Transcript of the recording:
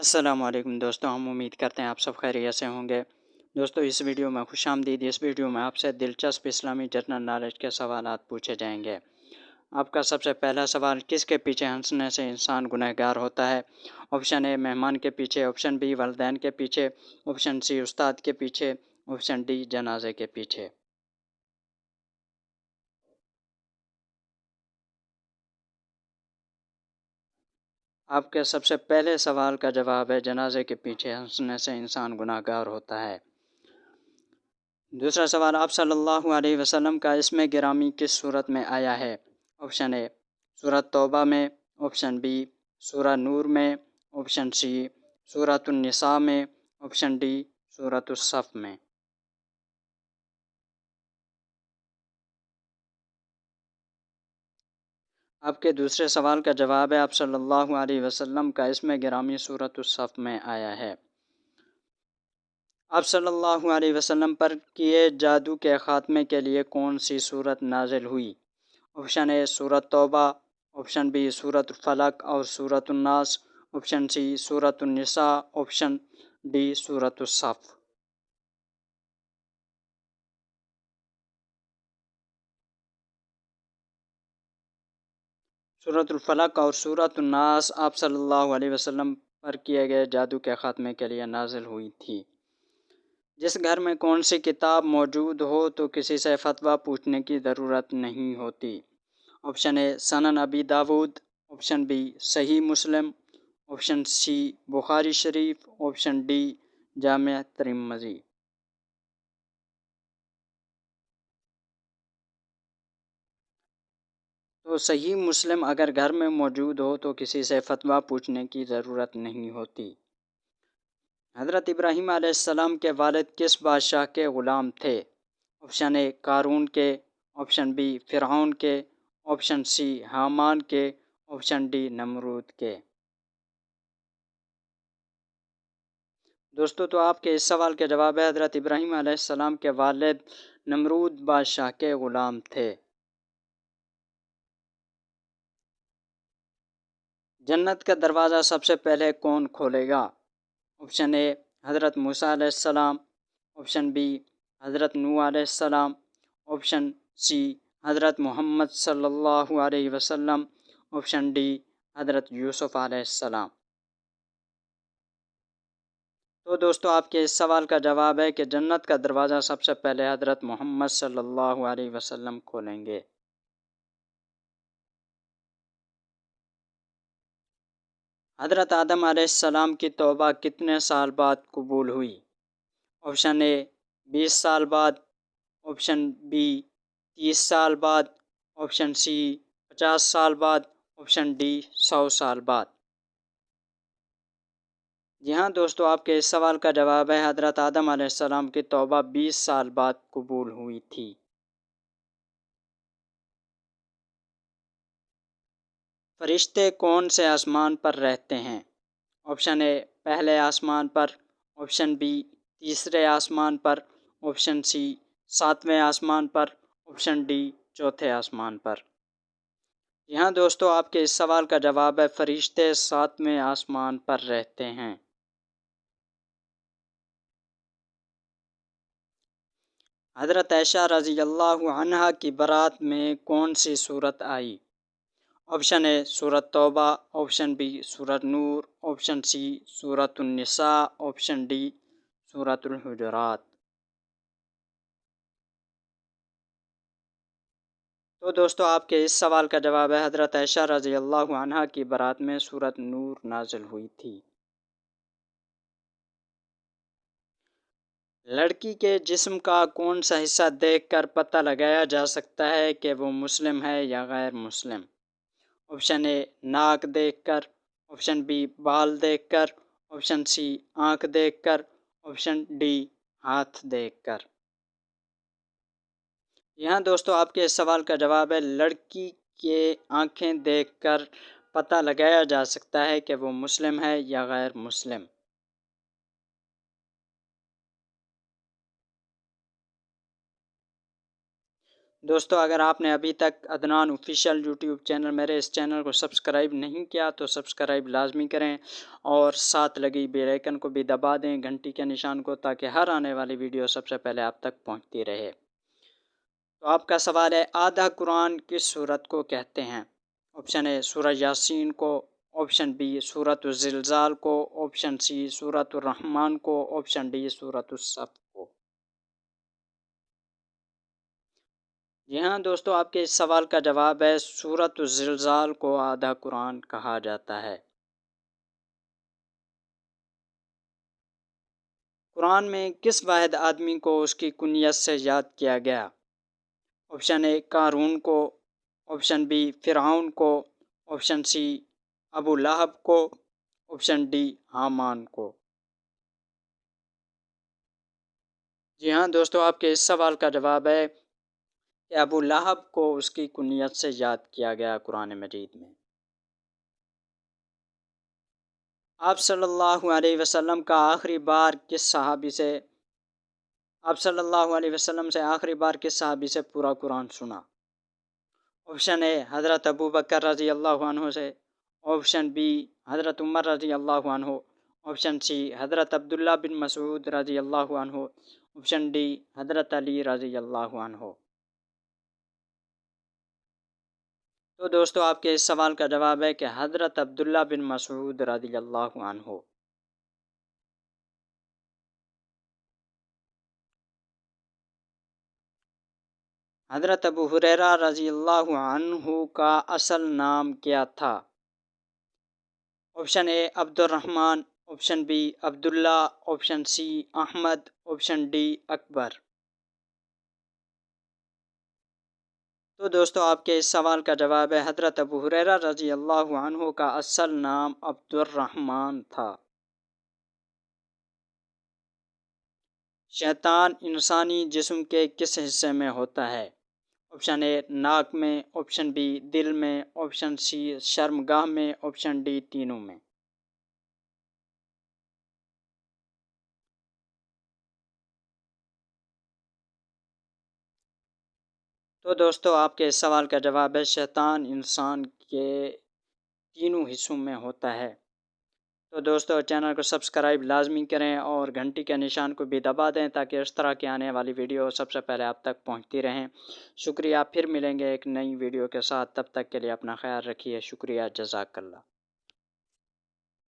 السلام علیکم دوستوں، ہم امید کرتے ہیں آپ سب خیریت سے ہوں گے۔ دوستوں، اس ویڈیو میں خوش آمدید۔ اس ویڈیو میں آپ سے دلچسپ اسلامی جنرل نالج کے سوالات پوچھے جائیں گے۔ آپ کا سب سے پہلا سوال، کس کے پیچھے ہنسنے سے انسان گنہگار ہوتا ہے؟ آپشن اے مہمان کے پیچھے، آپشن بی والدین کے پیچھے، آپشن سی استاد کے پیچھے، آپشن ڈی جنازے کے پیچھے۔ آپ کے سب سے پہلے سوال کا جواب ہے جنازے کے پیچھے ہنسنے سے انسان گنہگار ہوتا ہے۔ دوسرا سوال، آپ صلی اللہ علیہ وسلم کا اسم گرامی کس صورت میں آیا ہے؟ آپشن اے سورۃ توبہ میں، آپشن بی سورہ نور میں، آپشن سی سورۃ النساء میں، آپشن ڈی سورۃ الصف میں۔ آپ کے دوسرے سوال کا جواب ہے آپ صلی اللہ علیہ وسلم کا اسم گرامی سورۃ الصف میں آیا ہے۔ آپ صلی اللہ علیہ وسلم پر کیے جادو کے خاتمے کے لیے کون سی سورت نازل ہوئی؟ آپشن اے سورۃ توبہ، آپشن بی سورۃ الفلق اور سورۃ الناس، آپشن سی سورۃ النساء، آپشن ڈی سورۃ الصف۔ سورۃ الفلق اور سورۃ الناس آپ صلی اللہ علیہ وسلم پر کیے گئے جادو کے خاتمے کے لیے نازل ہوئی تھی۔ جس گھر میں کون سی کتاب موجود ہو تو کسی سے فتویٰ پوچھنے کی ضرورت نہیں ہوتی؟ آپشن اے سنن ابی داود، آپشن بی صحیح مسلم، آپشن سی بخاری شریف، آپشن ڈی جامع ترمذی۔ تو صحیح مسلم اگر گھر میں موجود ہو تو کسی سے فتویٰ پوچھنے کی ضرورت نہیں ہوتی۔ حضرت ابراہیم علیہ السلام کے والد کس بادشاہ کے غلام تھے؟ آپشن اے قارون کے، آپشن بی فرعون کے، آپشن سی حامان کے، آپشن ڈی نمرود کے۔ دوستو، تو آپ کے اس سوال کے جواب ہے حضرت ابراہیم علیہ السلام کے والد نمرود بادشاہ کے غلام تھے۔ جنت کا دروازہ سب سے پہلے کون کھولے گا؟ آپشن اے حضرت موسیٰ علیہ السلام، آپشن بی حضرت نوح علیہ السلام، آپشن سی حضرت محمد صلی اللہ علیہ وسلم، آپشن ڈی حضرت یوسف علیہ السلام۔ تو دوستو، آپ کے اس سوال کا جواب ہے کہ جنت کا دروازہ سب سے پہلے حضرت محمد صلی اللہ علیہ وسلم کھولیں گے۔ حضرت آدم علیہ السلام کی توبہ کتنے سال بعد قبول ہوئی؟ آپشن اے 20 سال بعد، آپشن بی 30 سال بعد، آپشن سی 50 سال بعد، آپشن ڈی 100 سال بعد۔ جی ہاں دوستو، آپ کے اس سوال کا جواب ہے حضرت آدم علیہ السلام کی توبہ 20 سال بعد قبول ہوئی تھی۔ فرشتے کون سے آسمان پر رہتے ہیں؟ آپشن اے پہلے آسمان پر، آپشن بی تیسرے آسمان پر، آپشن سی 7ویں آسمان پر، آپشن ڈی چوتھے آسمان پر۔ یہاں دوستو، آپ کے اس سوال کا جواب ہے فرشتے 7ویں آسمان پر رہتے ہیں۔ حضرت عائشہ رضی اللہ عنہا کی برات میں کون سی سورت آئی؟ آپشن اے سورۃ توبہ، آپشن بی سورۃ نور، آپشن سی سورۃ النساء، آپشن ڈی سورۃ الحجرات۔ تو دوستو، آپ کے اس سوال کا جواب ہے حضرت عائشہ رضی اللہ عنہا کی برات میں سورۃ نور نازل ہوئی تھی۔ لڑکی کے جسم کا کون سا حصہ دیکھ کر پتہ لگایا جا سکتا ہے کہ وہ مسلم ہے یا غیر مسلم؟ آپشن اے ناک دیکھ کر، آپشن بی بال دیکھ کر، آپشن سی آنکھ دیکھ کر، آپشن ڈی ہاتھ دیکھ کر۔ یہاں دوستو، آپ کے اس سوال کا جواب ہے لڑکی کے آنکھیں دیکھ کر پتہ لگایا جا سکتا ہے کہ وہ مسلم ہے یا غیر مسلم۔ دوستو اگر آپ نے ابھی تک عدنان آفیشیل یوٹیوب چینل میرے اس چینل کو سبسکرائب نہیں کیا تو سبسکرائب لازمی کریں اور ساتھ لگی بیل آئیکن کو بھی دبا دیں، گھنٹی کے نشان کو، تاکہ ہر آنے والی ویڈیو سب سے پہلے آپ تک پہنچتی رہے۔ تو آپ کا سوال ہے آدھا قرآن کس سورت کو کہتے ہیں؟ آپشن اے سورہ یاسین کو، آپشن بی سورۃ الزلزال کو، آپشن سی سورۃ الرحمن کو، آپشن ڈی سورۃ الصف کو۔ جی ہاں دوستو، آپ کے اس سوال کا جواب ہے سورۃ الزلزال کو آدھا قرآن کہا جاتا ہے۔ قرآن میں کس واحد آدمی کو اس کی کنیت سے یاد کیا گیا؟ آپشن اے قارون کو، آپشن بی فرعون کو، آپشن سی ابو لہب کو، آپشن ڈی حامان کو۔ جی ہاں دوستو، آپ کے اس سوال کا جواب ہے کہ ابو لہب کو اس کی کنیت سے یاد کیا گیا قرآن مجید میں۔ آپ صلی اللہ علیہ وسلم کا آخری بار کس صحابی سے آپ صلی اللہ علیہ وسلم سے آخری بار کس صحابی سے پورا قرآن سنا؟ آپشن اے حضرت ابو بکر رضی اللہ عنہ سے، آپشن بی حضرت عمر رضی اللہ عنہ، آپشن سی حضرت عبداللہ بن مسعود رضی اللہ عنہ، آپشن ڈی حضرت علی رضی اللہ عنہ۔ تو دوستو آپ کے اس سوال کا جواب ہے کہ حضرت عبداللہ بن مسعود رضی اللہ عنہ۔ حضرت ابو ہریرہ رضی اللہ عنہ کا اصل نام کیا تھا؟ Option A Abdur Rahman, option B Abdullah, option C Ahmed, option D Akbar. تو دوستو آپ کے اس سوال کا جواب ہے حضرت ابو ہریرہ رضی اللہ عنہ کا اصل نام عبد الرحمن تھا۔ شیطان انسانی جسم کے کس حصے میں ہوتا ہے؟ آپشن اے ناک میں، آپشن بی دل میں، آپشن سی شرمگاہ میں، آپشن ڈی تینوں میں۔ تو دوستو آپ کے اس سوال کا جواب ہے شیطان انسان کے تینوں حصوں میں ہوتا ہے۔ تو دوستو چینل کو سبسکرائب لازمی کریں اور گھنٹی کے نشان کو بھی دبا دیں تاکہ اس طرح کی آنے والی ویڈیو سب سے پہلے آپ تک پہنچتی رہیں۔ شکریہ، پھر ملیں گے ایک نئی ویڈیو کے ساتھ، تب تک کے لیے اپنا خیال رکھیے۔ شکریہ، جزاک اللہ۔